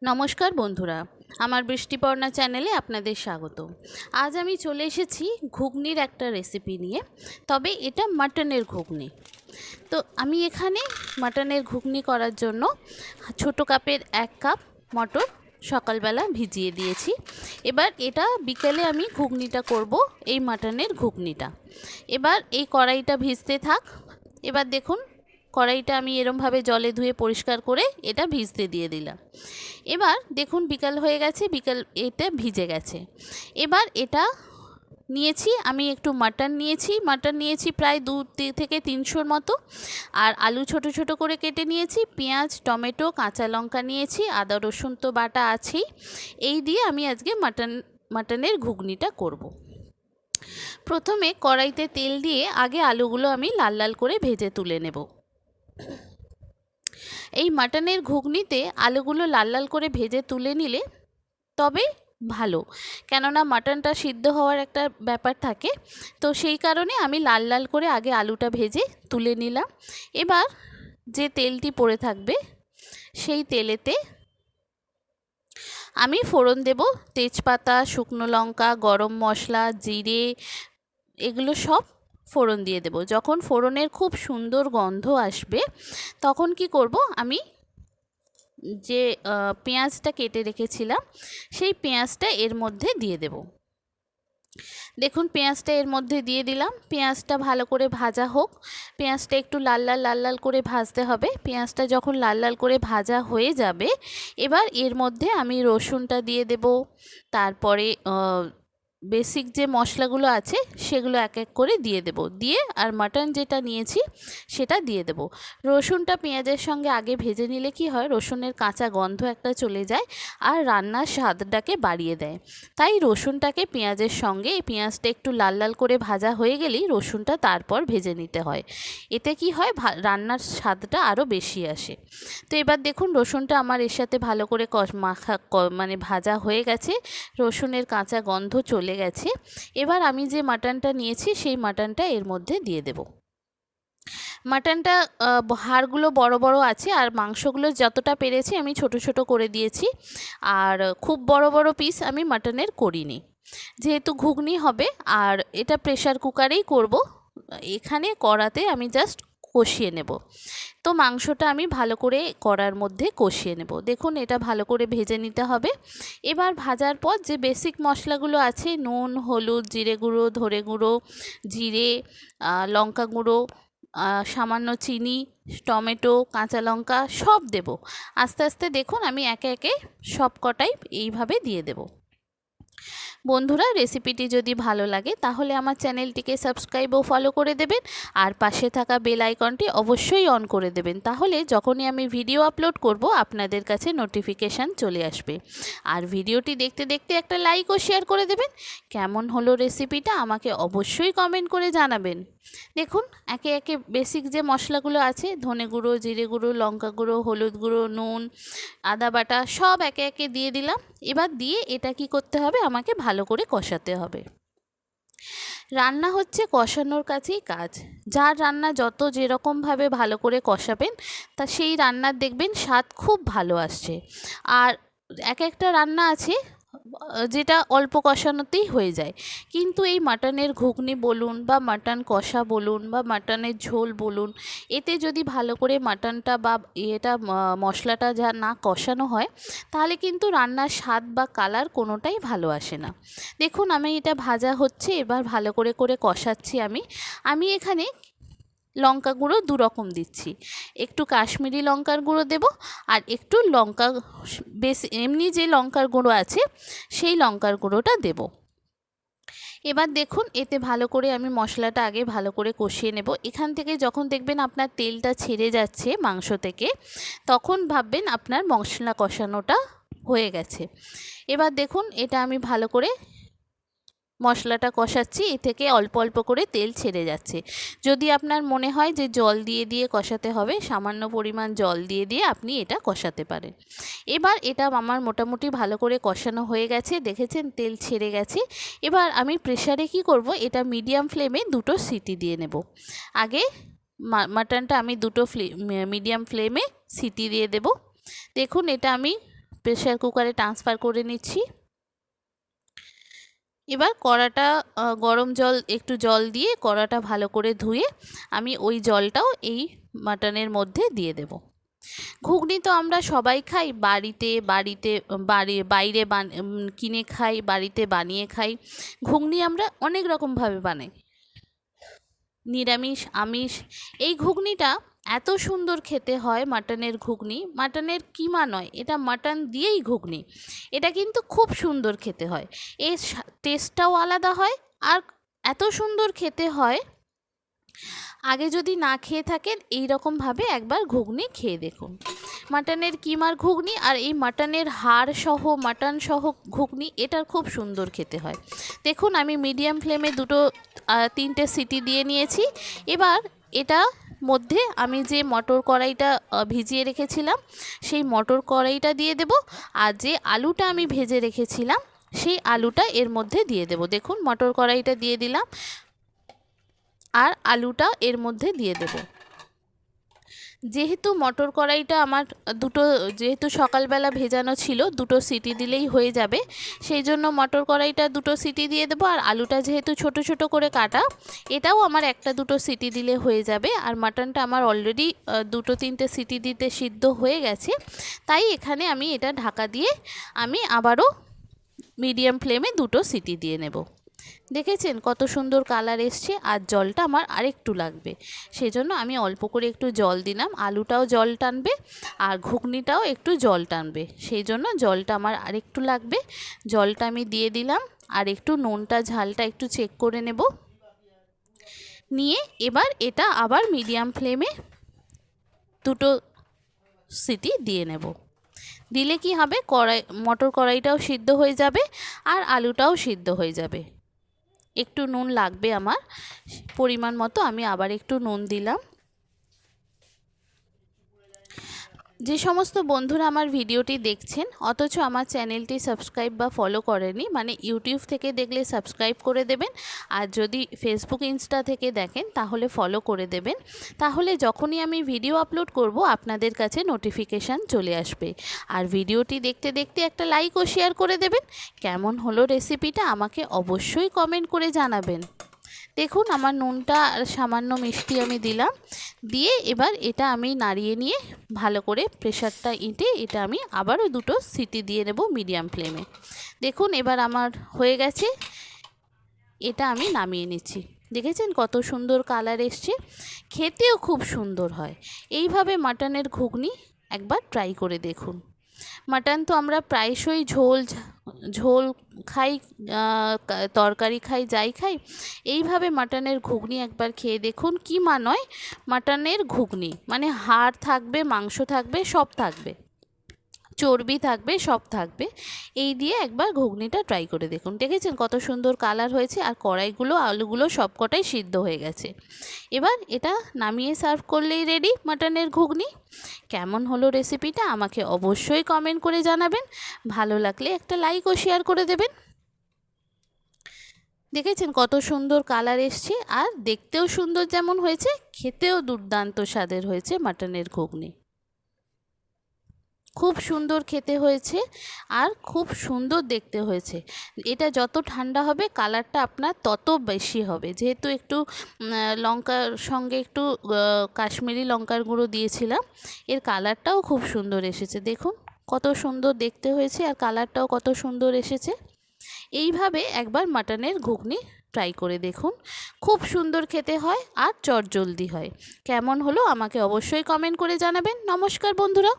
নমস্কার বন্ধুরা, আমার বৃষ্টিপর্ণা চ্যানেলে আপনাদের স্বাগত। আজ আমি চলে এসেছি ঘুগনির একটা রেসিপি নিয়ে, তবে এটা মাটনের ঘুগনি। তো আমি এখানে মাটনের ঘুগনি করার জন্য ছোটো কাপের 1 কাপ মটর সকালবেলা ভিজিয়ে দিয়েছি। এবার এটা বিকেলে আমি ঘুগনিটা করব, এই মাটনের ঘুগনিটা। এবার এই কড়াইটা ভিজতে থাক। এবার দেখুন, কড়াইটা আমি এরমভাবে জলে ধুয়ে পরিষ্কার করে এটা ভিজতে দিয়ে দিলাম। এবার দেখুন বিকাল হয়ে গেছে, এটা ভিজে গেছে। এবার এটা নিয়েছি আমি, একটু মাটন নিয়েছি প্রায় 2 থেকে 300 মতো। আর আলু ছোট ছোট করে কেটে নিয়েছি, পেঁয়াজ, টমেটো, কাঁচা লঙ্কা নিয়েছি, আদা রসুন তো বাটা আছেই। এই দিয়ে আমি আজকে মাটনের ঘুগনিটা করব। প্রথমে কড়াইতে তেল দিয়ে আগে আলুগুলো আমি লাল লাল করে ভেজে তুলে নেব। এই মাটনের ঘুগনিতে আলুগুলো লাল লাল করে ভেজে তুলে নিলে তবে ভালো, কেননা মাটনটা সিদ্ধ হওয়ার একটা ব্যাপার থাকে। তো সেই কারণে আমি লাল লাল করে আগে আলুটা ভেজে তুলে নিলাম। এবার যে তেলটি পড়ে থাকবে সেই তেলেতে আমি ফোড়ন দেব। তেজপাতা, শুকনো লঙ্কা, গরম মশলা, জিরে, এগুলো সব ফোড়ন দিয়ে দেব। যখন ফোড়নের খুব সুন্দর গন্ধ আসবে তখন কি করব, আমি যে পেঁয়াজটা কেটে রেখেছিলাম সেই পেঁয়াজটা এর মধ্যে দিয়ে দেব। দেখুন পেঁয়াজটা এর মধ্যে দিয়ে দিলাম। পেঁয়াজটা ভালো করে ভাজা হোক। পেঁয়াজটা একটু লাল লাল করে ভাজতে হবে। পেঁয়াজটা যখন লাল লাল করে ভাজা হয়ে যাবে, এবার এর মধ্যে আমি রসুনটা দিয়ে দেব। তারপরে বেসিক যে মশলাগুলো আছে সেগুলো এক এক করে দিয়ে দেব। দিয়ে আর মাটন যেটা নিয়েছি সেটা দিয়ে দেব। রসুনটা পেঁয়াজের সঙ্গে আগে ভেজে নিলে কি হয়, রসুনের কাঁচা গন্ধ একটা চলে যায় আর রান্নার স্বাদটাকে বাড়িয়ে দেয়। তাই রসুনটাকে পেঁয়াজের সঙ্গে, এই পেঁয়াজটা একটু লাল লাল করে ভাজা হয়ে গেলেই রসুনটা তারপর ভেজে নিতে হয়। এতে কি হয়, রান্নার স্বাদটা আরও বেশি আসে। তো এবার দেখুন রসুনটা আমার এর সাথে ভালো করে ভাজা হয়ে গেছে, রসুনের কাঁচা গন্ধ চলে গেছে। এবার আমি যে মাটনটা নিয়েছি সেই মাটনটা এর মধ্যে দিয়ে দেব। মাটনটা হাড়গুলো বড় বড় আছে, আর মাংসগুলো যতটা পেরেছি আমি ছোট ছোট করে দিয়েছি। আর খুব বড় বড় পিস আমি মাটনের করিনি, যেহেতু ঘুগনি হবে আর এটা প্রেশার কুকারেই করব। এখানে কড়াতে আমি জাস্ট কষিয়ে নেব। তো মাংসটা আমি ভালো করে কড়ার মধ্যে কষিয়ে নেব। দেখুন এটা ভালো করে ভেজে নিতে হবে। এবার ভাজার পর যে বেসিক মশলাগুলো আছে, নুন, হলুদ, জিরে গুঁড়ো, ধনে গুঁড়ো, জিরে, লঙ্কা গুঁড়ো, সামান্য চিনি, টমেটো, কাঁচা লঙ্কা সব দেব। আস্তে আস্তে দেখুন আমি একে একে সব কটাই এইভাবে দিয়ে দেব। বন্ধুরা, রেসিপিটি যদি ভালো লাগে তাহলে আমার চ্যানেলটিকে সাবস্ক্রাইব ও ফলো করে দেবেন, আর পাশে থাকা বেল আইকনটি অবশ্যই অন করে দেবেন। তাহলে যখনই আমি ভিডিও আপলোড করব আপনাদের কাছে নোটিফিকেশান চলে আসবে। আর ভিডিওটি দেখতে দেখতে একটা লাইক ও শেয়ার করে দেবেন। কেমন হলো রেসিপিটা আমাকে অবশ্যই কমেন্ট করে জানাবেন। দেখুন একে একে বেসিক যে মশলাগুলো আছে, ধনে গুঁড়ো, জিরে গুঁড়ো, লঙ্কা গুঁড়ো, হলুদ গুঁড়ো, নুন, আদা বাটা সব একে একে দিয়ে দিলাম। এবার দিয়ে এটা কি করতে হবে, আমাকে ভালো করে কষাতে হবে। রান্না হচ্ছে কষানোর কাছেই কাজ। যার রান্না যত যেরকমভাবে ভালো করে কষাবেন তা সেই রান্নার দেখবেন স্বাদ খুব ভালো আসছে। আর এক একটা রান্না আছে যেটা অল্প কষানোতেই হয়ে যায়, কিন্তু এই মাটনের ঘুগনি বলুন বা মাটন কষা বলুন বা মাটনের ঝোল বলুন, এতে যদি ভালো করে মাটনটা বা মশলাটা যা না কষানো হয় তাহলে কিন্তু রান্নার স্বাদ বা কালার কোনোটাই ভালো আসে না। দেখুন আমি এটা ভাজা হচ্ছে, এবার ভালো করে করে কষাচ্ছি। আমি এখানে লঙ্কা গুঁড়ো 2 রকম দিচ্ছি। একটু কাশ্মীরি লঙ্কার গুঁড়ো দেব, আর একটু লঙ্কা এমনি যে লঙ্কার গুঁড়ো আছে সেই লঙ্কার গুঁড়োটা দেব। এবার দেখুন এতে ভালো করে আমি মশলাটা আগে ভালো করে কষিয়ে নেব। এখান থেকে যখন দেখবেন আপনার তেলটা ছেড়ে যাচ্ছে মাংস থেকে, তখন ভাববেন আপনার মশলা কষানোটা হয়ে গেছে। এবার দেখুন এটা আমি ভালো করে মশলাটা কষাচ্ছি, এ থেকে অল্প অল্প করে তেল ছেড়ে যাচ্ছে। যদি আপনার মনে হয় যে জল দিয়ে দিয়ে কষাতে হবে, সামান্য পরিমাণ জল দিয়ে দিয়ে আপনি এটা কষাতে পারেন। এবার এটা আমার মোটামুটি ভালো করে কষানো হয়ে গেছে, দেখেছেন তেল ছেড়ে গেছে। এবার আমি প্রেসারে কি করব, এটা মিডিয়াম ফ্লেমে 2টো সিটি দিয়ে নেব। আগে মাটনটা আমি 2টো মিডিয়াম ফ্লেমে সিটি দিয়ে দেব। দেখুন এটা আমি প্রেসার কুকারে ট্রান্সফার করে নিচ্ছি। এবার কড়াটা গরম জল, একটু জল দিয়ে কড়াটা ভালো করে ধুয়ে আমি ওই জলটাও এই মাটনের মধ্যে দিয়ে দেব। ঘুগনি তো আমরা সবাই খাই, বাইরে কিনে খাই, বাড়িতে বানিয়ে খাই। ঘুগনি আমরা অনেক রকমভাবে বানাই, নিরামিষ, আমিষ। এই ঘুগনিটা এত সুন্দর খেতে হয়, মাটনের ঘুগনি, মাটনের কিমা নয়, এটা মাটন দিয়েই ঘুগনি। এটা কিন্তু খুব সুন্দর খেতে হয়, এর টেস্টটাও আলাদা হয় আর এত সুন্দর খেতে হয়। আগে যদি না খেয়ে থাকেন এই রকমভাবে একবার ঘুগনি খেয়ে দেখুন। মাটনের কিমার ঘুগনি আর এই মাটনের হাড় সহ, মাটন সহ ঘুগনি, এটার খুব সুন্দর খেতে হয়। দেখুন আমি মিডিয়াম ফ্লেমে 3টে সিটি দিয়ে নিয়েছি। এবার এটা মধ্যে আমি যে মটর কড়াইটা ভিজিয়ে রেখেছিলাম সেই মটর কড়াইটা দিয়ে দেব, আর যে আলুটা আমি ভেজে রেখেছিলাম সেই আলুটা এর মধ্যে দিয়ে দেব। দেখুন মটর কড়াইটা দিয়ে দিলাম আর আলুটা এর মধ্যে দিয়ে দেব। যেহেতু মটর কড়াইটা আমার যেহেতু সকালবেলা ভেজানো ছিল, 2টো সিটি দিলেই হয়ে যাবে, সেই জন্য মটর কড়াইটা 2টো সিটি দিয়ে দেবো। আর আলুটা যেহেতু ছোট ছোট করে কাটা, এটাও আমার 1-2টো সিটি দিলে হয়ে যাবে। আর মাটনটা আমার অলরেডি 2-3টে সিটি দিতে সিদ্ধ হয়ে গেছে, তাই এখানে আমি এটা ঢাকা দিয়ে আমি আবারও মিডিয়াম ফ্লেমে 2টো সিটি দিয়ে নেব। দেখেছেন কত সুন্দর কালার এসছে, আর জলটা আমার আরেকটু লাগবে, সেজন্য আমি অল্প করে একটু জল দিলাম। আলুটাও জল টানবে আর ঘুগনিটাও একটু জল টানবে, সেই জন্য জলটা আমার আরেকটু লাগবে। জলটা আমি দিয়ে দিলাম, আর একটু নুনটা ঝালটা একটু চেক করে নেব। নিয়ে এবার এটা আবার মিডিয়াম ফ্লেমে 2টো সিটি দিয়ে নেব। দিলে কি হবে, মটর কড়াইটাও সিদ্ধ হয়ে যাবে আর আলুটাও সিদ্ধ হয়ে যাবে। একটু নুন লাগবে আমার পরিমাণ মতো, আমি আবার একটু নুন দিলাম। যে সমস্ত বন্ধুরা আমার ভিডিওটি দেখছেন অথচ আমার চ্যানেলটি সাবস্ক্রাইব বা ফলো করেনি, মানে ইউটিউব থেকে দেখলে সাবস্ক্রাইব করে দেবেন, আর যদি ফেসবুক ইনস্টা থেকে দেখেন তাহলে ফলো করে দেবেন। তাহলে যখনই আমি ভিডিও আপলোড করব আপনাদের কাছে নোটিফিকেশান চলে আসবে। আর ভিডিওটি দেখতে দেখতে একটা লাইক ও শেয়ার করে দেবেন। কেমন হলো রেসিপিটা আমাকে অবশ্যই কমেন্ট করে জানাবেন। দেখুন আমার নুনটা আর সামান্য মিষ্টি আমি দিলাম, দিয়ে এবার এটা আমি নাড়িয়ে নিয়ে ভালো করে প্রেশারটা এঁটে এটা আমি আবারও 2টো সিটি দিয়ে নেব মিডিয়াম ফ্লেমে। দেখুন এবার আমার হয়ে গেছে, এটা আমি নামিয়ে নিচ্ছি। দেখেছেন কত সুন্দর কালার এসছে, খেতেও খুব সুন্দর হয়। এইভাবে মাটনের ঘুগনি একবার ট্রাই করে দেখুন। মাটন তো আমরা প্রায়শই ঝোল খাই, তরকারি খাই, যাই খাই। এইভাবে মাটনের ঘুগনি একবার খেয়ে দেখুন। কিমা নয়, মাটনের ঘুগনি, মানে হাড় থাকবে, মাংস থাকবে, সব থাকবে, চর্বি থাকবে, সব থাকবে। এই দিয়ে একবার ঘুগনিটা ট্রাই করে দেখুন। দেখেছেন কত সুন্দর কালার হয়েছে, আর কড়াইগুলো, আলুগুলো সবকটাই সিদ্ধ হয়ে গেছে। এবার এটা নামিয়ে সার্ভ করলেই রেডি মাটনের ঘুগনি। কেমন হলো রেসিপিটা আমাকে অবশ্যই কমেন্ট করে জানাবেন। ভালো লাগলে একটা লাইক ও শেয়ার করে দেবেন। দেখেছেন কত সুন্দর কালার এসছে, আর দেখতেও সুন্দর যেমন হয়েছে, খেতেও দুর্দান্ত স্বাদের হয়েছে মাটনের ঘুগনি। খুব সুন্দর খেতে হয়েছে আর খুব সুন্দর দেখতে হয়েছে। এটা যত ঠান্ডা হবে কালারটা আপনার তত বেশি হবে, যেহেতু একটু লঙ্কার সঙ্গে একটু কাশ্মীরি লঙ্কার গুঁড়ো দিয়েছিলাম, এর কালারটাও খুব সুন্দর এসেছে। দেখুন কত সুন্দর দেখতে হয়েছে আর কালারটাও কত সুন্দর এসেছে। এইভাবে একবার মাটনের ঘুগনি ট্রাই করে দেখুন, খুব সুন্দর খেতে হয় আর চটজলদি হয়। কেমন হলো আমাকে অবশ্যই কমেন্ট করে জানাবেন। নমস্কার বন্ধুরা।